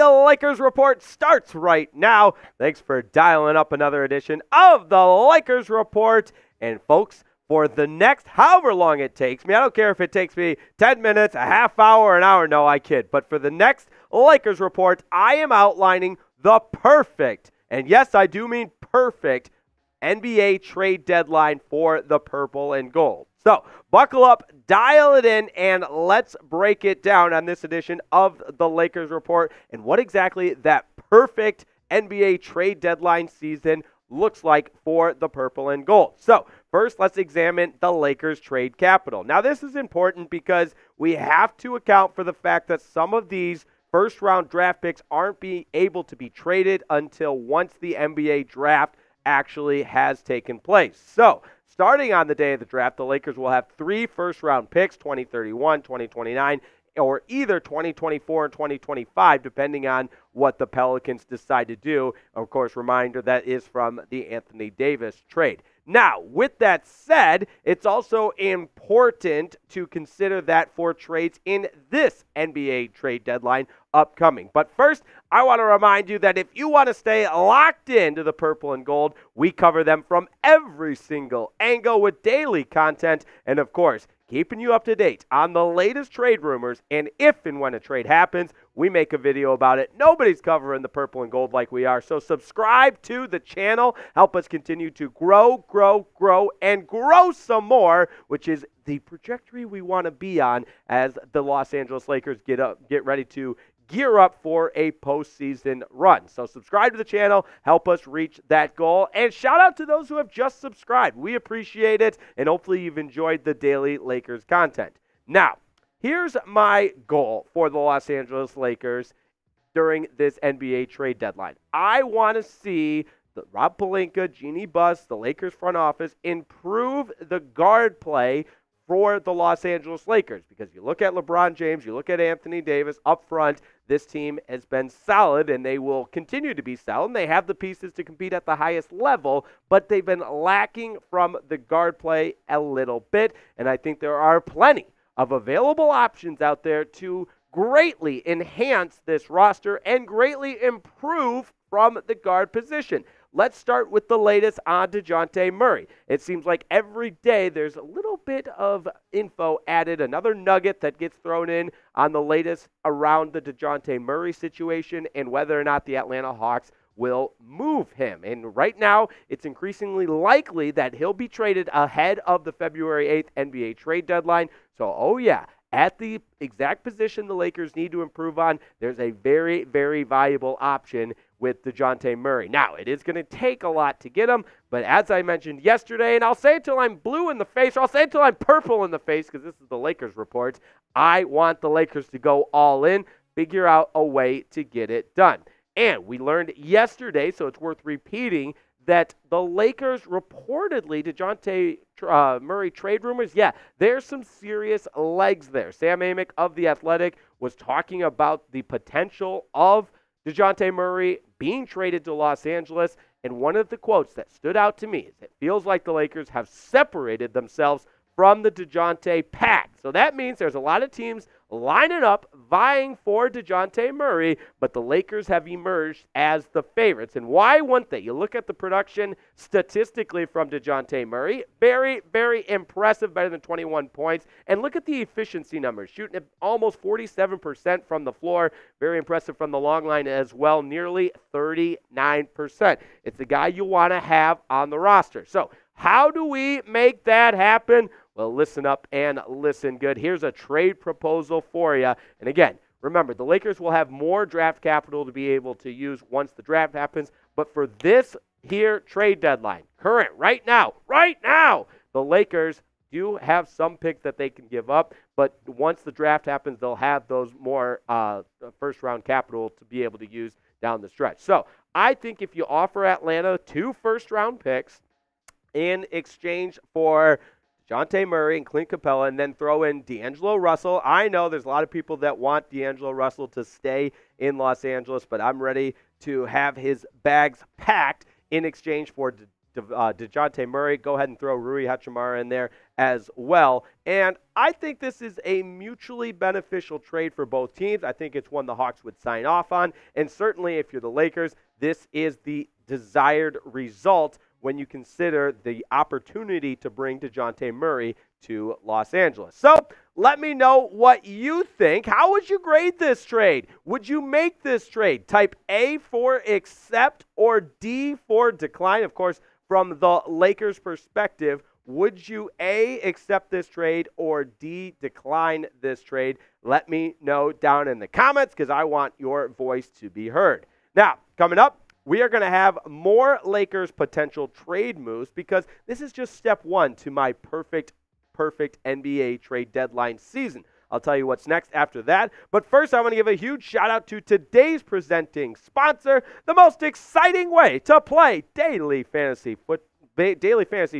the Lakers Report starts right now. Thanks for dialing up another edition of the Lakers Report. And folks, for the next however long it takes me, I don't care if it takes me 10 minutes, a half hour, an hour, no, I kid. But for the next Lakers Report, I am outlining the perfect, and yes, I do mean perfect, NBA trade deadline for the purple and gold. So buckle up, dial it in, and let's break it down on this edition of the Lakers Report and what exactly that perfect NBA trade deadline season looks like for the purple and gold. So first, let's examine the Lakers trade capital. Now, this is important because we have to account for the fact that some of these first-round draft picks aren't being able to be traded until once the NBA draft actually has taken place. So starting on the day of the draft, the Lakers will have 3 first-round picks, 2031, 2029, or either 2024 and 2025, depending on what the Pelicans decide to do. Of course, reminder, that is from the Anthony Davis trade. Now, with that said, it's also important to consider that for trades in this NBA trade deadline upcoming. But first, I want to remind you that if you want to stay locked into the purple and gold, we cover them from every single angle with daily content. And of course, keeping you up to date on the latest trade rumors, and if and when a trade happens, we make a video about it. Nobody's covering the purple and gold like we are, so subscribe to the channel. Help us continue to grow, and grow some more, which is the trajectory we want to be on as the Los Angeles Lakers get ready to gear up for a postseason run. So subscribe to the channel, help us reach that goal, and shout out to those who have just subscribed. We appreciate it, and hopefully you've enjoyed the daily Lakers content. Now, here's my goal for the Los Angeles Lakers during this NBA trade deadline. I want to see Rob Pelinka, Jeannie Buss, the Lakers front office improve the guard play for the Los Angeles Lakers, because you look at LeBron James, you look at Anthony Davis up front, this team has been solid, and they will continue to be solid. And they have the pieces to compete at the highest level, but they've been lacking from the guard play a little bit, and I think there are plenty of available options out there to greatly enhance this roster and greatly improve from the guard position. Let's start with the latest on Dejounte Murray. It seems like every day there's a little bit of info added, another nugget that gets thrown in on the latest around the Dejounte Murray situation and whether or not the Atlanta Hawks will move him. And right now, it's increasingly likely that he'll be traded ahead of the February 8th NBA trade deadline. So, oh yeah, at the exact position the Lakers need to improve on, there's a very, very valuable option with Dejounte Murray. Now, it is going to take a lot to get him, but as I mentioned yesterday, and I'll say it till I'm blue in the face, or I'll say it till I'm purple in the face, because this is the Lakers Report, I want the Lakers to go all in, figure out a way to get it done. And we learned yesterday, so it's worth repeating, that the Lakers reportedly, Dejounte Murray trade rumors, yeah, there's some serious legs there. Sam Amick of The Athletic was talking about the potential of Dejounte Murray being traded to Los Angeles, and one of the quotes that stood out to me is it feels like the Lakers have separated themselves from the Dejounte pack. So that means there's a lot of teams lining up, vying for Dejounte Murray, but the Lakers have emerged as the favorites. And why wouldn't they? You look at the production statistically from Dejounte Murray, very, very impressive, better than 21 points. And look at the efficiency numbers, shooting at almost 47% from the floor, very impressive from the long line as well, nearly 39%. It's the guy you want to have on the roster. So how do we make that happen? Well, listen up and listen good. Here's a trade proposal for you. And again, remember, the Lakers will have more draft capital to be able to use once the draft happens. But for this here trade deadline, current, right now, the Lakers do have some picks that they can give up. But once the draft happens, they'll have those more first-round capital to be able to use down the stretch. So I think if you offer Atlanta 2 first-round picks in exchange for Dejounte Murray and Clint Capella, and then throw in D'Angelo Russell. I know there's a lot of people that want D'Angelo Russell to stay in Los Angeles, but I'm ready to have his bags packed in exchange for Dejounte Murray. Go ahead and throw Rui Hachimura in there as well. And I think this is a mutually beneficial trade for both teams. I think it's one the Hawks would sign off on. And certainly if you're the Lakers, this is the desired result when you consider the opportunity to bring Dejounte Murray to Los Angeles. So let me know what you think. How would you grade this trade? Would you make this trade? Type A for accept or D for decline. Of course, from the Lakers' perspective, would you A, accept this trade, or D, decline this trade? Let me know down in the comments because I want your voice to be heard. Now, coming up, we are going to have more Lakers potential trade moves because this is just step one to my perfect NBA trade deadline season. I'll tell you what's next after that. But first, I want to give a huge shout out to today's presenting sponsor, the most exciting way to play daily fantasy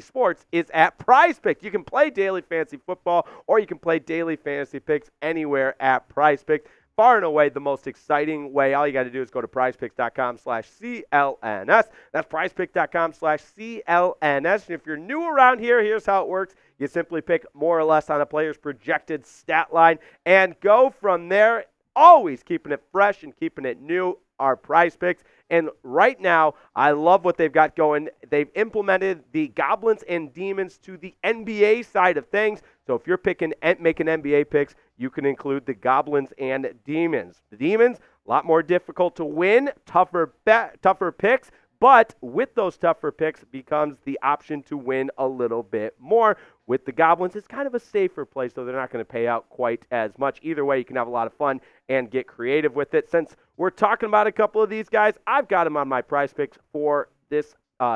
sports is at PrizePicks. You can play daily fantasy football or you can play daily fantasy picks anywhere at PrizePicks. Far and away the most exciting way. All you got to do is go to prizepicks.com/CLNS. That's prizepicks.com/CLNS. And if you're new around here, here's how it works. You simply pick more or less on a player's projected stat line and go from there, always keeping it fresh and keeping it new, our PrizePicks. And right now, I love what they've got going. They've implemented the Goblins and Demons to the NBA side of things. So if you're making NBA picks, you can include the Goblins and Demons. The Demons, a lot more difficult to win, tougher picks. But with those tougher picks becomes the option to win a little bit more. With the Goblins, it's kind of a safer play, so they're not going to pay out quite as much. Either way, you can have a lot of fun and get creative with it. Since we're talking about a couple of these guys, I've got them on my prize picks for this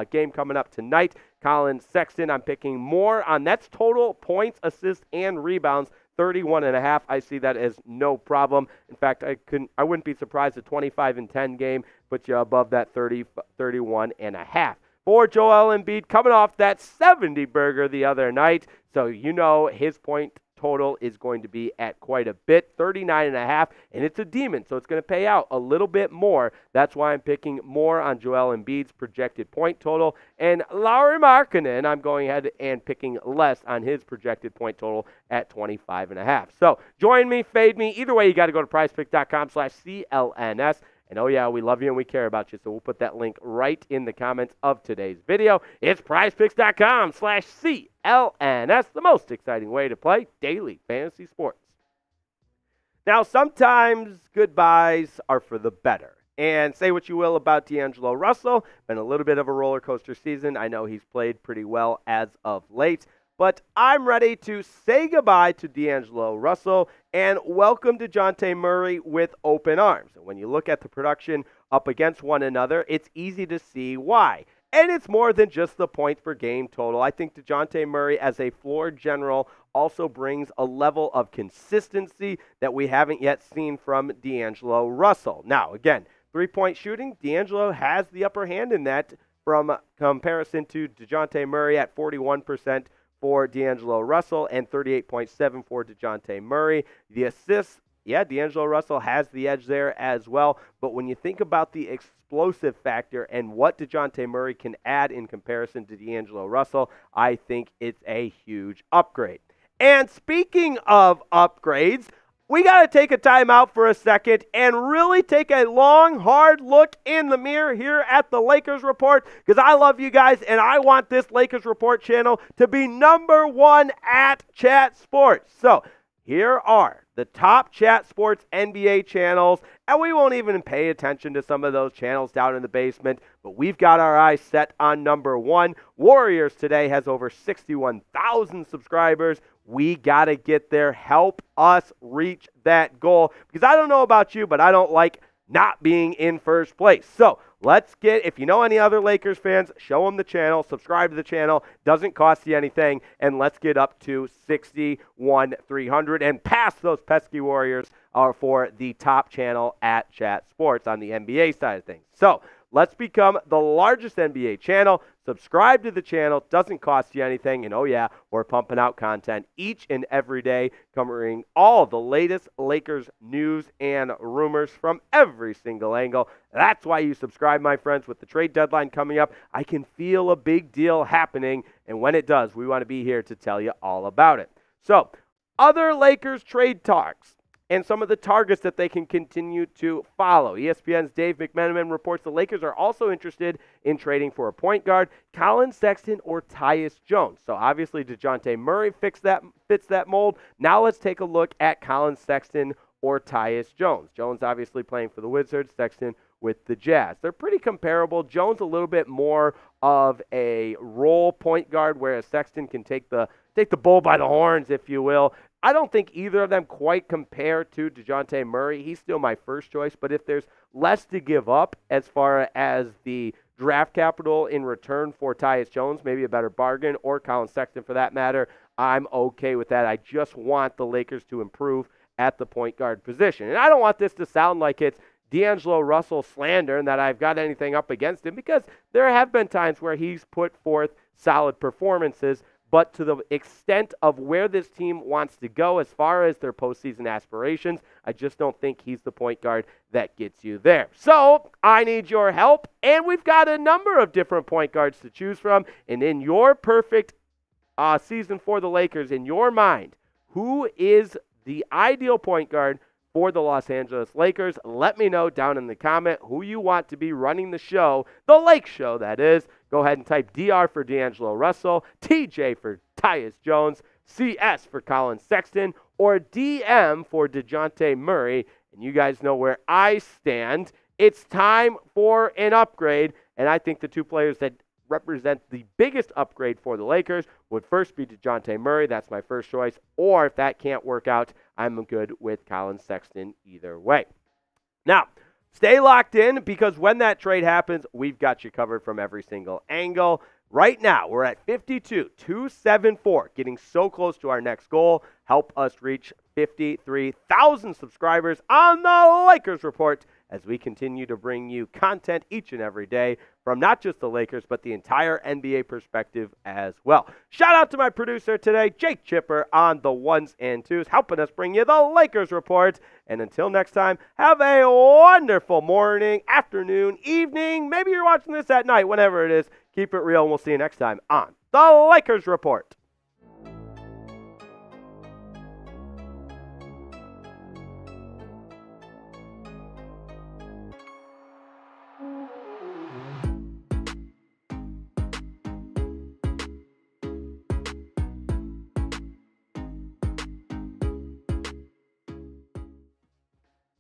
game coming up tonight. Collin Sexton, I'm picking more on. That's total points, assists, and rebounds. 31.5. I see that as no problem. In fact, I wouldn't be surprised a 25-10 game puts you above that 31.5. For Joel Embiid, coming off that 70-burger the other night, so you know his point total is going to be at quite a bit, 39.5, and it's a Demon, so it's going to pay out a little bit more. That's why I'm picking more on Joel Embiid's projected point total. And Lauri Markkanen, I'm going ahead and picking less on his projected point total at 25.5. So join me, fade me. Either way, you got to go to prizepicks.com/CLNS. And oh yeah, we love you and we care about you, so we'll put that link right in the comments of today's video. It's prizepicks.com/CLNS, the most exciting way to play daily fantasy sports. Now, sometimes goodbyes are for the better. And say what you will about DAngelo Russell, been a little bit of a roller coaster season. I know he's played pretty well as of late. But I'm ready to say goodbye to DAngelo Russell and welcome Dejounte Murray with open arms. And when you look at the production up against one another, it's easy to see why. And it's more than just the points per game total. I think Dejounte Murray as a floor general also brings a level of consistency that we haven't yet seen from DAngelo Russell. Now, again, three-point shooting, DAngelo has the upper hand in that from comparison to Dejounte Murray at 41%. For DAngelo Russell and 38.7 for Dejounte Murray. The assists, yeah, DAngelo Russell has the edge there as well. But when you think about the explosive factor and what Dejounte Murray can add in comparison to DAngelo Russell, I think it's a huge upgrade. And speaking of upgrades, we got to take a time out for a second and really take a long, hard look in the mirror here at the Lakers Report because I love you guys and I want this Lakers Report channel to be #1 at Chat Sports. So here are the top Chat Sports NBA channels, and we won't even pay attention to some of those channels down in the basement, but we've got our eyes set on #1. Warriors today has over 61,000 subscribers. We got to get there. Help us reach that goal because I don't know about you, but I don't like not being in first place. So let's get, if you know any other Lakers fans, show them the channel, subscribe to the channel, doesn't cost you anything, and let's get up to 61,300 and pass those pesky Warriors for the top channel at Chat Sports on the NBA side of things. So let's become the largest NBA channel. Subscribe to the channel. Doesn't cost you anything. And oh yeah, we're pumping out content each and every day covering all the latest Lakers news and rumors from every single angle. That's why you subscribe, my friends. With the trade deadline coming up, I can feel a big deal happening. And when it does, we want to be here to tell you all about it. So, other Lakers trade talks and some of the targets that they can continue to follow. ESPN's Dave McMenamin reports the Lakers are also interested in trading for a point guard, Collin Sexton or Tyus Jones. So obviously Dejounte Murray fits that mold. Now let's take a look at Collin Sexton or Tyus Jones. Jones obviously playing for the Wizards, Sexton with the Jazz. They're pretty comparable. Jones a little bit more of a role point guard, whereas Sexton can take the bull by the horns, if you will. I don't think either of them quite compare to Dejounte Murray. He's still my first choice, but if there's less to give up as far as the draft capital in return for Tyus Jones, maybe a better bargain, or Collin Sexton for that matter, I'm okay with that. I just want the Lakers to improve at the point guard position. And I don't want this to sound like it's DAngelo Russell slander and that I've got anything up against him, because there have been times where he's put forth solid performances. But to the extent of where this team wants to go as far as their postseason aspirations, I just don't think he's the point guard that gets you there. So I need your help, and we've got a number of different point guards to choose from. And in your perfect season for the Lakers, in your mind, who is the ideal point guard for the Los Angeles Lakers? Let me know down in the comment who you want to be running the show, the Lake Show, that is. Go ahead and type DR for DAngelo Russell, TJ for Tyus Jones, CS for Collin Sexton, or DM for Dejounte Murray. And you guys know where I stand. It's time for an upgrade, and I think the two players that represent the biggest upgrade for the Lakers would first be Dejounte Murray. That's my first choice. Or if that can't work out, I'm good with Collin Sexton either way. Now, stay locked in, because when that trade happens, we've got you covered from every single angle. Right now, we're at 52,274, getting so close to our next goal. Help us reach 53,000 subscribers on the Lakers Report as we continue to bring you content each and every day from not just the Lakers, but the entire NBA perspective as well. Shout out to my producer today, Jake Chipper, on the ones and twos, helping us bring you the Lakers Report. And until next time, have a wonderful morning, afternoon, evening. Maybe you're watching this at night, whenever it is. Keep it real, and we'll see you next time on the Lakers Report.